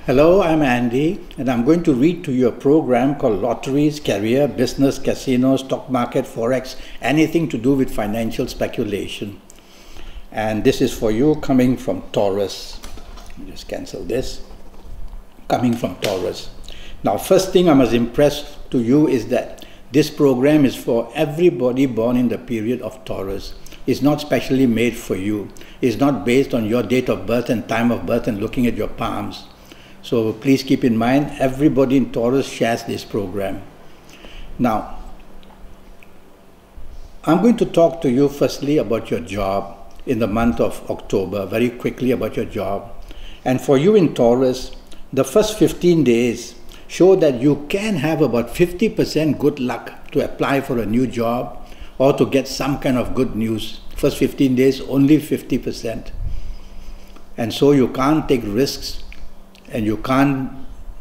Hello, I'm Andy, and I'm going to read to you a program called Lotteries, Career, Business, Casino, Stock Market, Forex, anything to do with financial speculation. And this is for you coming from Taurus. Just cancel this. Coming from Taurus. Now, first thing I must impress to you is that this program is for everybody born in the period of Taurus. It's not specially made for you. It's not based on your date of birth and time of birth and looking at your palms. So please keep in mind, everybody in Taurus shares this program. Now, I'm going to talk to you firstly about your job in the month of October, very quickly about your job. And for you in Taurus, the first 15 days show that you can have about 50% good luck to apply for a new job or to get some kind of good news. First 15 days, only 50%. And so you can't take risks and you can't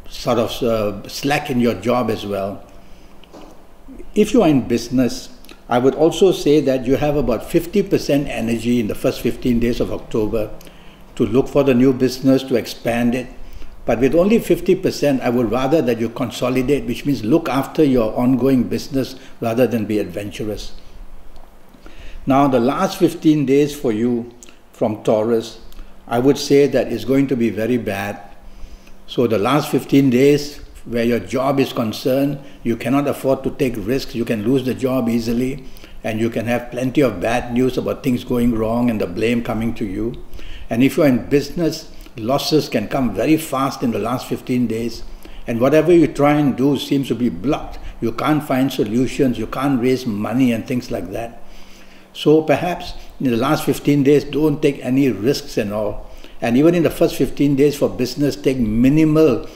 sort of slack in your job as well. If you are in business, I would also say that you have about 50% energy in the first 15 days of October to look for the new business, to expand it. But with only 50%, I would rather that you consolidate, which means look after your ongoing business rather than be adventurous. Now, the last 15 days for you from Taurus, I would say that it's going to be very bad. So the last 15 days where your job is concerned, you cannot afford to take risks. You can lose the job easily, and you can have plenty of bad news about things going wrong and the blame coming to you. And if you're in business, losses can come very fast in the last 15 days. And whatever you try and do seems to be blocked. You can't find solutions, you can't raise money and things like that. So perhaps in the last 15 days, don't take any risks and all. And even in the first 15 days for business, make minimal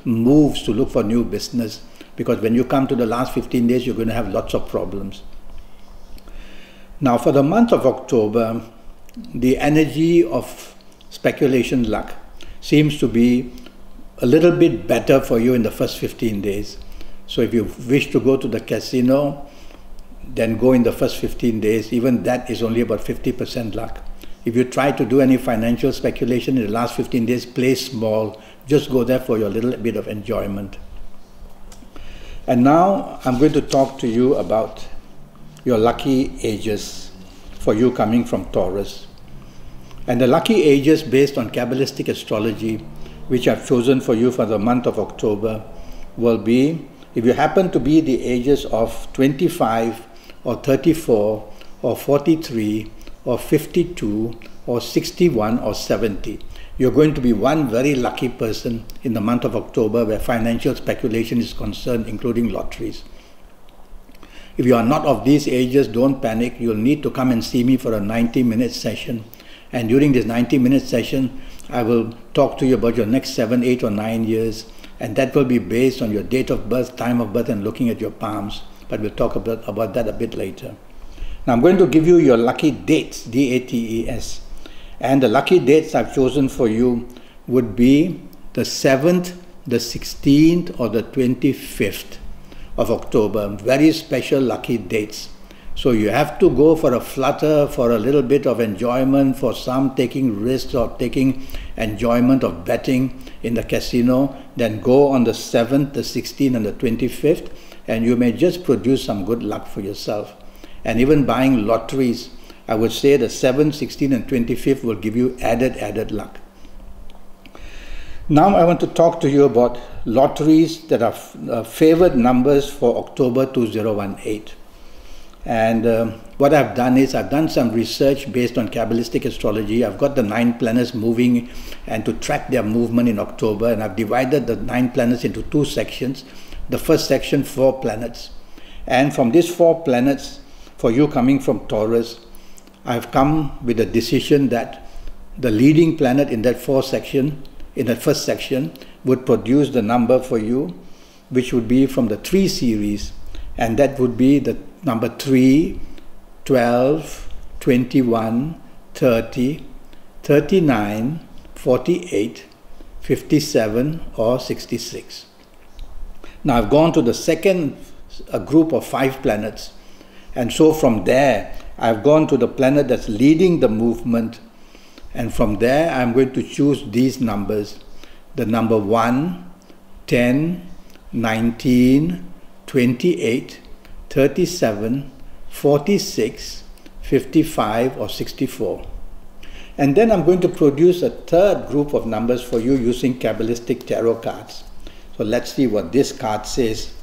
moves to look for new business. Because when you come to the last 15 days, you're going to have lots of problems. Now for the month of October, the energy of speculation luck seems to be a little bit better for you in the first 15 days. So if you wish to go to the casino, then go in the first 15 days. Even that is only about 50% luck. If you try to do any financial speculation in the last 15 days, play small. Just go there for your little bit of enjoyment. And now I'm going to talk to you about your lucky ages for you coming from Taurus. And the lucky ages based on Kabbalistic astrology, which I've chosen for you for the month of October, will be, if you happen to be the ages of 25 or 34 or 43 or 52 or 61 or 70. You're going to be one very lucky person in the month of October where financial speculation is concerned, including lotteries. If you are not of these ages, don't panic. You'll need to come and see me for a 90-minute session. And during this 90-minute session, I will talk to you about your next 7, 8 or 9 years. And that will be based on your date of birth, time of birth, and looking at your palms. But we'll talk about that a bit later. Now I'm going to give you your lucky dates, D-A-T-E-S. And the lucky dates I've chosen for you would be the 7th, the 16th, or the 25th of October. Very special lucky dates. So you have to go for a flutter, for a little bit of enjoyment, for some taking risks or taking enjoyment of betting in the casino. Then go on the 7th, the 16th, and the 25th, and you may just produce some good luck for yourself. And even buying lotteries, I would say the 7th, 16th, and 25th will give you added luck. Now I want to talk to you about lotteries that are favored numbers for October 2018. And what I've done is I've done some research based on Kabbalistic astrology. I've got the 9 planets moving and to track their movement in October, and I've divided the 9 planets into 2 sections. The first section, 4 planets. And from these 4 planets, for you coming from Taurus, I've come with a decision that the leading planet in that first section, would produce the number for you, which would be from the 3 series, and that would be the number 3, 12, 21, 30, 39, 48, 57, or 66. Now I've gone to the second group of 5 planets, and so from there I've gone to the planet that's leading the movement, and from there I'm going to choose these numbers. the number 1, 10, 19, 28, 37, 46, 55 or 64. And then I'm going to produce a third group of numbers for you using Kabbalistic tarot cards. So let's see what this card says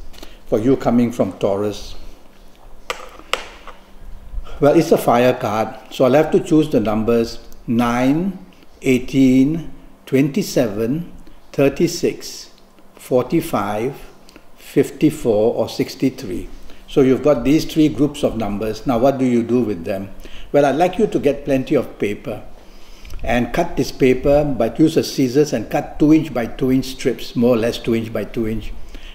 for you coming from Taurus. Well, it's a fire card, so I'll have to choose the numbers 9, 18, 27, 36, 45, 54 or 63. So you've got these three groups of numbers. Now what do you do with them? Well, I'd like you to get plenty of paper and cut this paper, but use a scissors and cut 2" by 2" strips, more or less 2" by 2".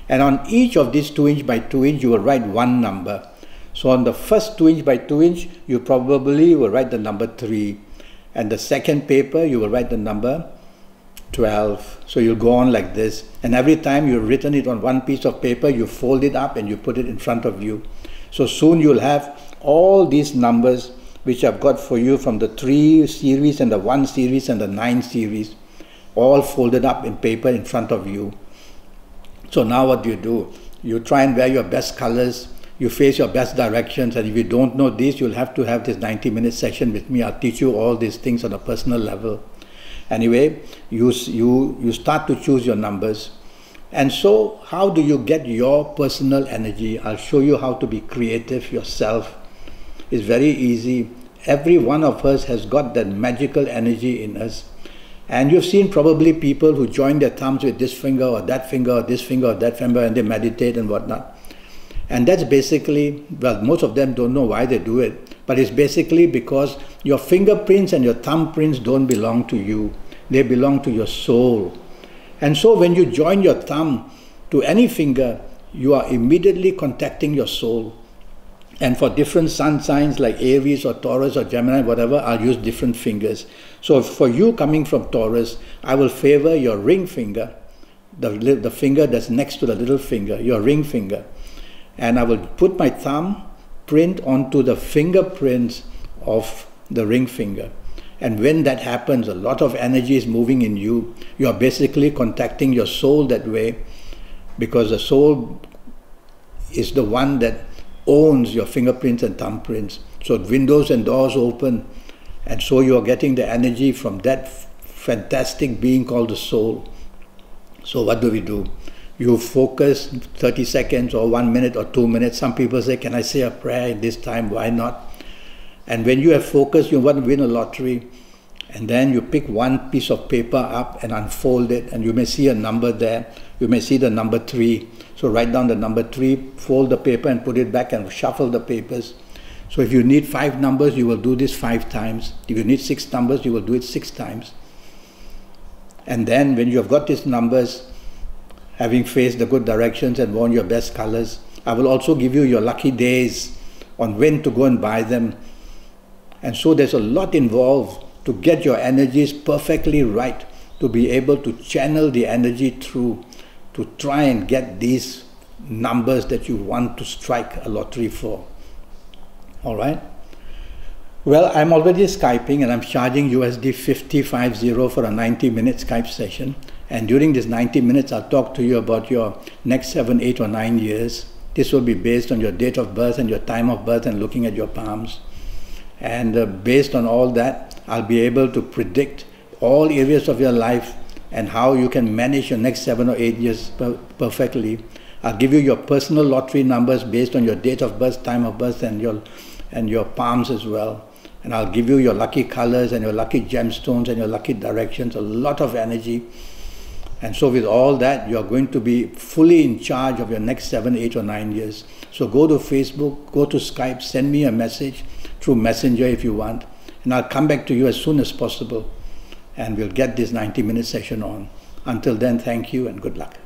And on each of these 2" by 2" you will write one number. So on the first 2" by 2", you probably will write the number 3. And the second paper, you will write the number 12. So you'll go on like this. And every time you've written it on one piece of paper, you fold it up and you put it in front of you. So soon you'll have all these numbers which I've got for you from the 3 series and the 1 series and the 9 series, all folded up in paper in front of you. So now what do? You try and wear your best colors, you face your best directions, and if you don't know this, you'll have to have this 90-minute session with me. I'll teach you all these things on a personal level. Anyway, you start to choose your numbers. And so how do you get your personal energy? I'll show you how to be creative yourself. It's very easy. Every one of us has got that magical energy in us. And you've seen probably people who join their thumbs with this finger or that finger or this finger or that finger, and they meditate and whatnot. And that's basically, well, most of them don't know why they do it, but it's basically because your fingerprints and your thumbprints don't belong to you. They belong to your soul. And so when you join your thumb to any finger, you are immediately contacting your soul. And for different sun signs like Aries or Taurus or Gemini, whatever, I'll use different fingers. So for you coming from Taurus, I will favor your ring finger, the finger that's next to the little finger, your ring finger. And I will put my thumb print onto the fingerprints of the ring finger. And when that happens, a lot of energy is moving in you. You are basically contacting your soul that way, because the soul is the one that owns your fingerprints and thumbprints. So windows and doors open, and so you are getting the energy from that fantastic being called the soul. So what do? You focus 30 seconds or 1 minute or 2 minutes. Some people say, can I say a prayer at this time? Why not? And when you have focus, you want to win a lottery. And then you pick one piece of paper up and unfold it, and you may see a number there. You may see the number 3. So write down the number 3, fold the paper and put it back and shuffle the papers. So if you need 5 numbers, you will do this 5 times. If you need 6 numbers, you will do it 6 times. And then when you have got these numbers, having faced the good directions and worn your best colors, I will also give you your lucky days on when to go and buy them. And so there's a lot involved to get your energies perfectly right, to be able to channel the energy through, to try and get these numbers that you want to strike a lottery for. All right? Well, I'm already Skyping and I'm charging USD 50 for a 90-minute Skype session. And during this 90 minutes, I'll talk to you about your next 7, 8 or 9 years. This will be based on your date of birth and your time of birth and looking at your palms. And based on all that, I'll be able to predict all areas of your life and how you can manage your next 7 or 8 years perfectly. I'll give you your personal lottery numbers based on your date of birth, time of birth, and your palms as well. And I'll give you your lucky colors and your lucky gemstones and your lucky directions, a lot of energy. And so with all that, you're going to be fully in charge of your next 7, 8 or 9 years. So go to Facebook, go to Skype, send me a message through Messenger if you want. And I'll come back to you as soon as possible. And we'll get this 90-minute session on. Until then, thank you and good luck.